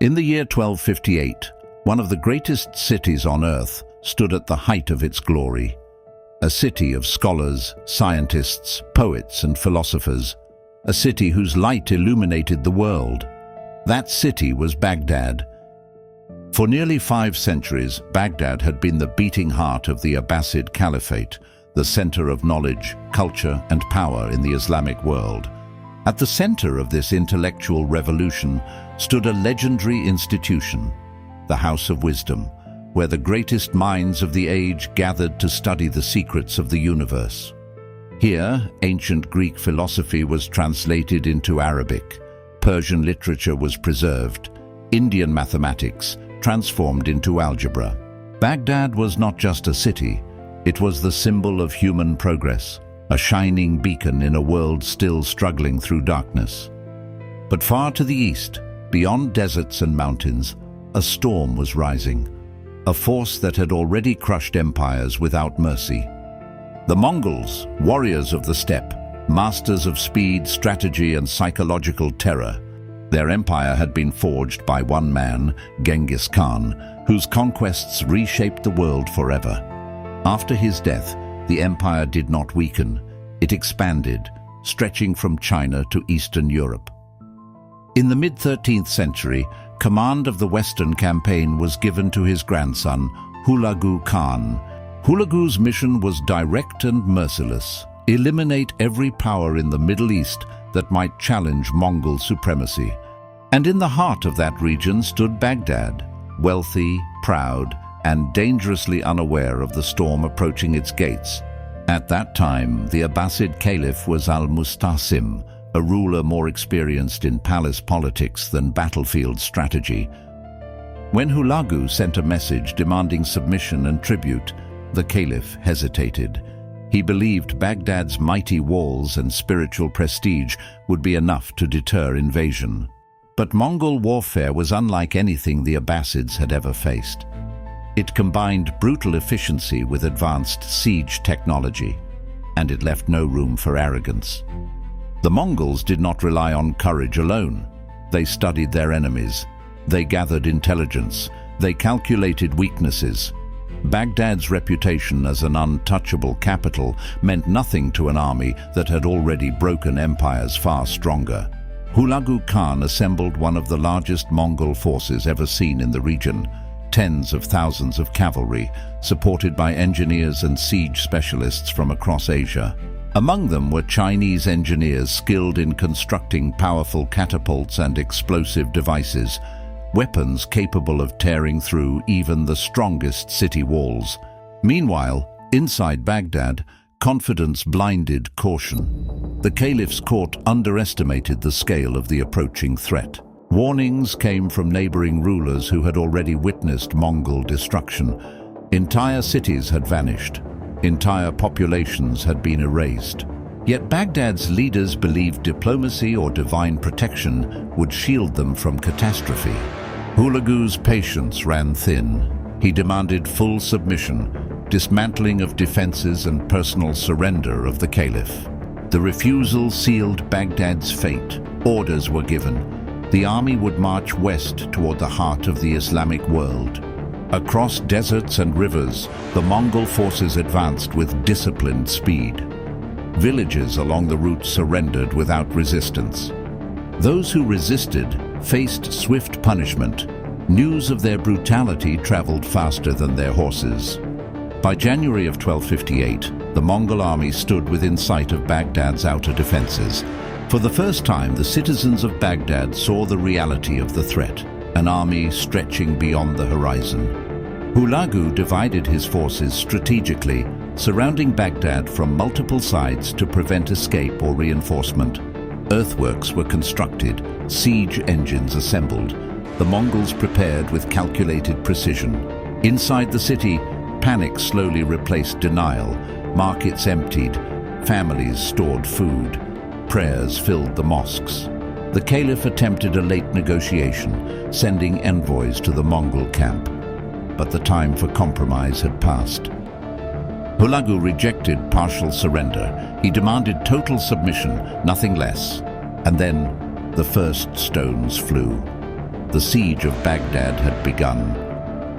In the year 1258, one of the greatest cities on earth stood at the height of its glory. A city of scholars, scientists, poets, and philosophers. A city whose light illuminated the world. That city was Baghdad. For nearly 5 centuries, Baghdad had been the beating heart of the Abbasid Caliphate, the center of knowledge, culture, and power in the Islamic world. At the center of this intellectual revolution stood a legendary institution, the House of Wisdom, where the greatest minds of the age gathered to study the secrets of the universe. Here, ancient Greek philosophy was translated into Arabic, Persian literature was preserved, Indian mathematics transformed into algebra. Baghdad was not just a city, it was the symbol of human progress, a shining beacon in a world still struggling through darkness. But far to the east, beyond deserts and mountains, a storm was rising, a force that had already crushed empires without mercy. The Mongols, warriors of the steppe, masters of speed, strategy, and psychological terror. Their empire had been forged by one man, Genghis Khan, whose conquests reshaped the world forever. After his death, the empire did not weaken, it expanded, stretching from China to Eastern Europe. In the mid-13th century, command of the Western campaign was given to his grandson, Hulagu Khan. Hulagu's mission was direct and merciless: eliminate every power in the Middle East that might challenge Mongol supremacy. And in the heart of that region stood Baghdad, wealthy, proud, and dangerously unaware of the storm approaching its gates. At that time, the Abbasid Caliph was al-Mustasim, a ruler more experienced in palace politics than battlefield strategy. When Hulagu sent a message demanding submission and tribute, the Caliph hesitated. He believed Baghdad's mighty walls and spiritual prestige would be enough to deter invasion. But Mongol warfare was unlike anything the Abbasids had ever faced. It combined brutal efficiency with advanced siege technology, and it left no room for arrogance. The Mongols did not rely on courage alone. They studied their enemies. They gathered intelligence. They calculated weaknesses. Baghdad's reputation as an untouchable capital meant nothing to an army that had already broken empires far stronger. Hulagu Khan assembled one of the largest Mongol forces ever seen in the region. Tens of thousands of cavalry, supported by engineers and siege specialists from across Asia. Among them were Chinese engineers skilled in constructing powerful catapults and explosive devices, weapons capable of tearing through even the strongest city walls. Meanwhile, inside Baghdad, confidence blinded caution. The Caliph's court underestimated the scale of the approaching threat. Warnings came from neighboring rulers who had already witnessed Mongol destruction. Entire cities had vanished. Entire populations had been erased. Yet Baghdad's leaders believed diplomacy or divine protection would shield them from catastrophe. Hulagu's patience ran thin. He demanded full submission, dismantling of defenses and personal surrender of the Caliph. The refusal sealed Baghdad's fate. Orders were given. The army would march west toward the heart of the Islamic world. Across deserts and rivers, the Mongol forces advanced with disciplined speed. Villages along the route surrendered without resistance. Those who resisted faced swift punishment. News of their brutality traveled faster than their horses. By January of 1258, the Mongol army stood within sight of Baghdad's outer defenses. For the first time, the citizens of Baghdad saw the reality of the threat, an army stretching beyond the horizon. Hulagu divided his forces strategically, surrounding Baghdad from multiple sides to prevent escape or reinforcement. Earthworks were constructed, siege engines assembled. The Mongols prepared with calculated precision. Inside the city, panic slowly replaced denial. Markets emptied, families stored food. Prayers filled the mosques. The Caliph attempted a late negotiation, sending envoys to the Mongol camp. But the time for compromise had passed. Hulagu rejected partial surrender. He demanded total submission, nothing less. And then the first stones flew. The Siege of Baghdad had begun.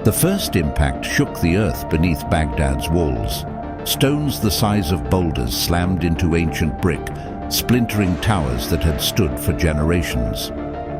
The first impact shook the earth beneath Baghdad's walls. Stones the size of boulders slammed into ancient brick, splintering towers that had stood for generations.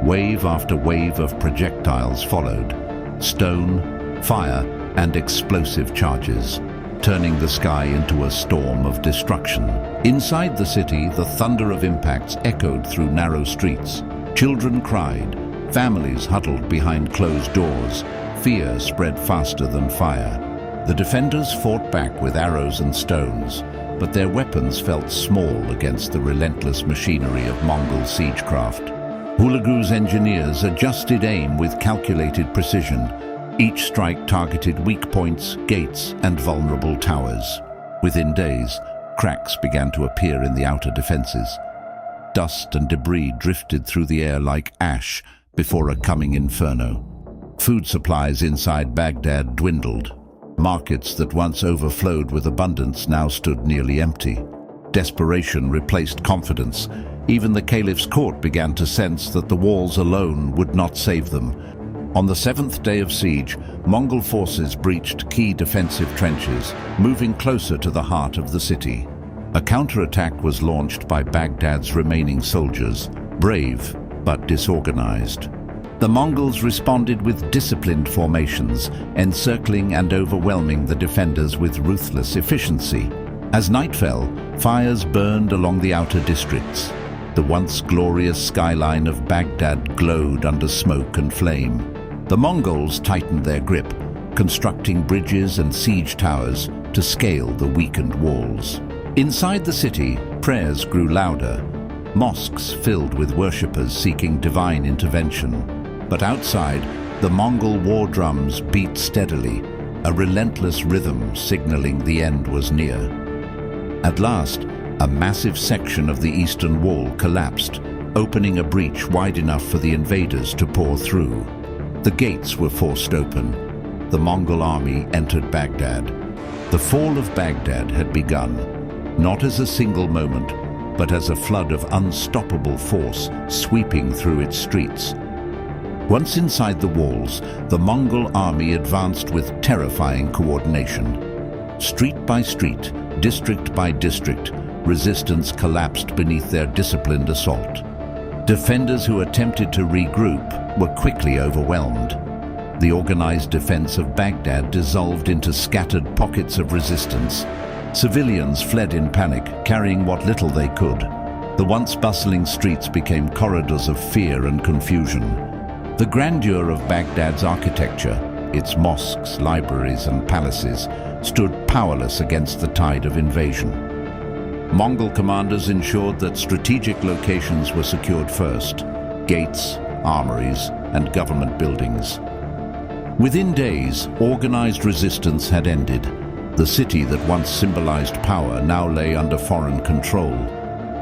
Wave after wave of projectiles followed. Stone, fire, and explosive charges, turning the sky into a storm of destruction. Inside the city, the thunder of impacts echoed through narrow streets. Children cried. Families huddled behind closed doors. Fear spread faster than fire. The defenders fought back with arrows and stones, but their weapons felt small against the relentless machinery of Mongol siegecraft. Hulagu's engineers adjusted aim with calculated precision. Each strike targeted weak points, gates, and vulnerable towers. Within days, cracks began to appear in the outer defenses. Dust and debris drifted through the air like ash before a coming inferno. Food supplies inside Baghdad dwindled. Markets that once overflowed with abundance now stood nearly empty. Desperation replaced confidence. Even the caliph's court began to sense that the walls alone would not save them. On the 7th day of siege, Mongol forces breached key defensive trenches, moving closer to the heart of the city. A counterattack was launched by Baghdad's remaining soldiers, brave but disorganized. The Mongols responded with disciplined formations, encircling and overwhelming the defenders with ruthless efficiency. As night fell, fires burned along the outer districts. The once glorious skyline of Baghdad glowed under smoke and flame. The Mongols tightened their grip, constructing bridges and siege towers to scale the weakened walls. Inside the city, prayers grew louder. Mosques filled with worshippers seeking divine intervention. But outside, the Mongol war drums beat steadily, a relentless rhythm signaling the end was near. At last, a massive section of the eastern wall collapsed, opening a breach wide enough for the invaders to pour through. The gates were forced open. The Mongol army entered Baghdad. The fall of Baghdad had begun, not as a single moment, but as a flood of unstoppable force sweeping through its streets. Once inside the walls, the Mongol army advanced with terrifying coordination. Street by street, district by district, resistance collapsed beneath their disciplined assault. Defenders who attempted to regroup were quickly overwhelmed. The organized defense of Baghdad dissolved into scattered pockets of resistance. Civilians fled in panic, carrying what little they could. The once bustling streets became corridors of fear and confusion. The grandeur of Baghdad's architecture, its mosques, libraries, and palaces, stood powerless against the tide of invasion. Mongol commanders ensured that strategic locations were secured first: gates, armories, and government buildings. Within days, organized resistance had ended. The city that once symbolized power now lay under foreign control.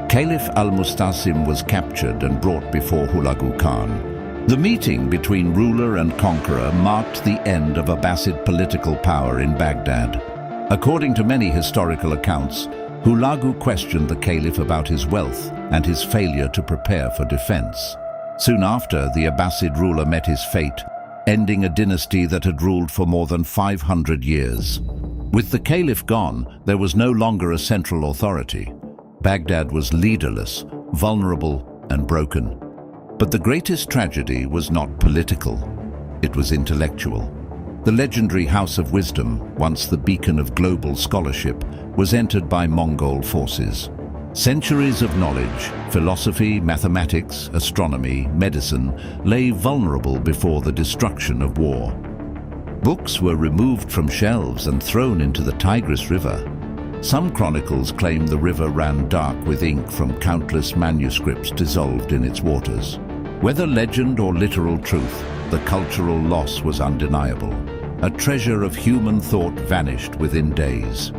Caliph al-Mustasim was captured and brought before Hulagu Khan. The meeting between ruler and conqueror marked the end of Abbasid political power in Baghdad. According to many historical accounts, Hulagu questioned the caliph about his wealth and his failure to prepare for defense. Soon after, the Abbasid ruler met his fate, ending a dynasty that had ruled for more than 500 years. With the caliph gone, there was no longer a central authority. Baghdad was leaderless, vulnerable, and broken. But the greatest tragedy was not political. It was intellectual. The legendary House of Wisdom, once the beacon of global scholarship, was entered by Mongol forces. Centuries of knowledge, philosophy, mathematics, astronomy, medicine, lay vulnerable before the destruction of war. Books were removed from shelves and thrown into the Tigris River. Some chronicles claim the river ran dark with ink from countless manuscripts dissolved in its waters. Whether legend or literal truth, the cultural loss was undeniable. A treasure of human thought vanished within days.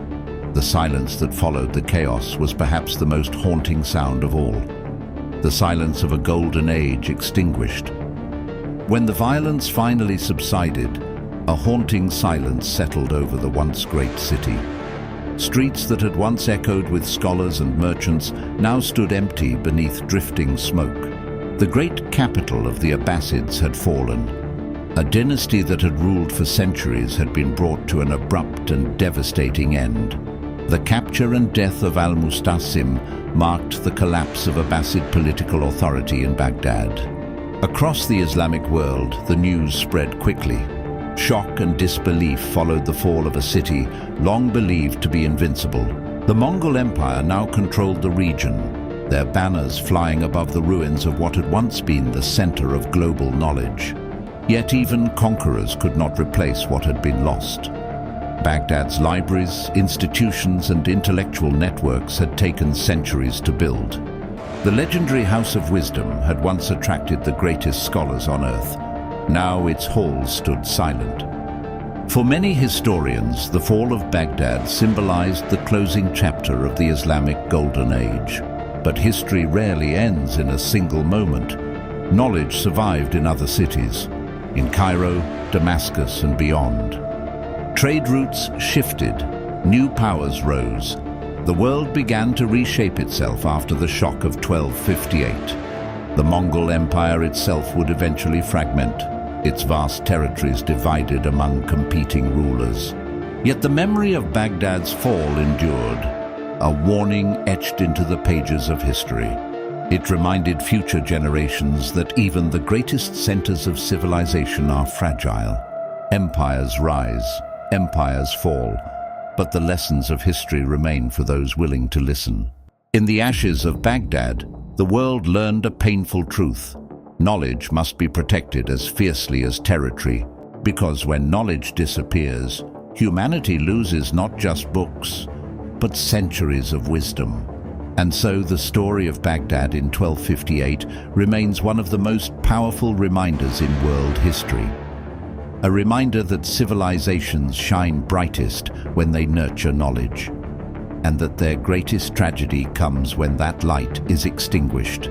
The silence that followed the chaos was perhaps the most haunting sound of all. The silence of a golden age extinguished. When the violence finally subsided, a haunting silence settled over the once great city. Streets that had once echoed with scholars and merchants now stood empty beneath drifting smoke. The great capital of the Abbasids had fallen. A dynasty that had ruled for centuries had been brought to an abrupt and devastating end. The capture and death of al-Mustasim marked the collapse of Abbasid political authority in Baghdad. Across the Islamic world, the news spread quickly. Shock and disbelief followed the fall of a city long believed to be invincible. The Mongol Empire now controlled the region, their banners flying above the ruins of what had once been the center of global knowledge. Yet even conquerors could not replace what had been lost. Baghdad's libraries, institutions, and intellectual networks had taken centuries to build. The legendary House of Wisdom had once attracted the greatest scholars on earth. Now its halls stood silent. For many historians, the fall of Baghdad symbolized the closing chapter of the Islamic Golden Age. But history rarely ends in a single moment. Knowledge survived in other cities, in Cairo, Damascus, and beyond. Trade routes shifted, new powers rose. The world began to reshape itself after the shock of 1258. The Mongol Empire itself would eventually fragment, its vast territories divided among competing rulers. Yet the memory of Baghdad's fall endured, a warning etched into the pages of history. It reminded future generations that even the greatest centers of civilization are fragile. Empires rise, empires fall, but the lessons of history remain for those willing to listen. In the ashes of Baghdad, the world learned a painful truth. Knowledge must be protected as fiercely as territory, because when knowledge disappears, humanity loses not just books, but centuries of wisdom. And so the story of Baghdad in 1258 remains one of the most powerful reminders in world history. A reminder that civilizations shine brightest when they nurture knowledge, and that their greatest tragedy comes when that light is extinguished.